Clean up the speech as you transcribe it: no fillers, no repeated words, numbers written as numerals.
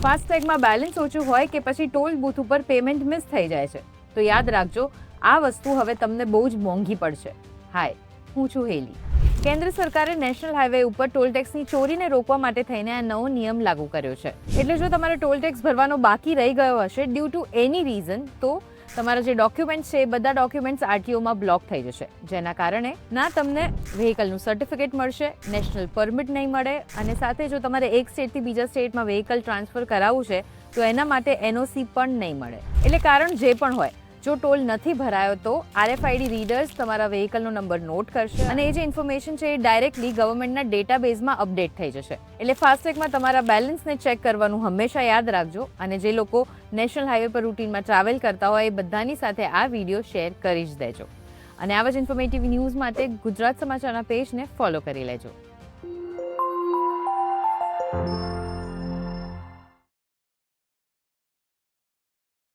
ફાસ્ટેગમાં balance ઓછું હોય કે પછી ટોલ બૂથ ઉપર પેમેન્ટ મિસ થઈ જાય છે તો યાદ રાખજો, આ વસ્તુ હવે તમને બહુ જ મોંઘી પડશે. હાય, હું છું હેલી. કેન્દ્ર સરકારે નેશનલ હાઈવે ઉપર ટોલ ટેક્સની ચોરીને રોકવા માટે થઈને આ નવો નિયમ લાગુ કર્યો છે. એટલે જો તમારે ટોલ ટેક્સ ભરવાનો બાકી રહી ગયો હશે ડ્યુ ટુ એની રીઝન, તો તમારા જે ડોક્યુમેન્ટ્સ છે એ બધા ડોક્યુમેન્ટ્સ આરટીઓમાં બ્લોક થઈ જશે, જેના કારણે ના તમને વ્હીકલનું સર્ટિફિકેટ મળશે, નેશનલ પરમિટ નહીં મળે, અને સાથે જો તમારે એક સ્ટેટથી બીજા સ્ટેટમાં વ્હીકલ ટ્રાન્સફર કરાવવું છે તો એના માટે એનઓસી પણ નહીં મળે. એટલે કારણ જે પણ હોય, જો ટોલ નથી ભરાયો તો આરએફઆઈડી રીડર્સ તમારા વ્હીકલનો નંબર નોટ કરશે અને એ જે ઇન્ફોર્મેશન છે એ ડાયરેક્ટલી ગવર્મેન્ટના ડેટાબેઝમાં અપડેટ થઈ જશે. એટલે ફાસ્ટેગમાં તમારા બેલેન્સને ચેક કરવાનું હંમેશા યાદ રાખજો. અને જે લોકો નેશનલ હાઈવે પર રૂટીનમાં ટ્રાવેલ કરતા હોય એ બધાની સાથે આ વિડીયો શેર કરી જ દેજો. અને આવા જ ઇન્ફોર્મેટિવ ન્યૂઝ માટે ગુજરાત સમાચારના પેજને ફોલો કરી લેજો.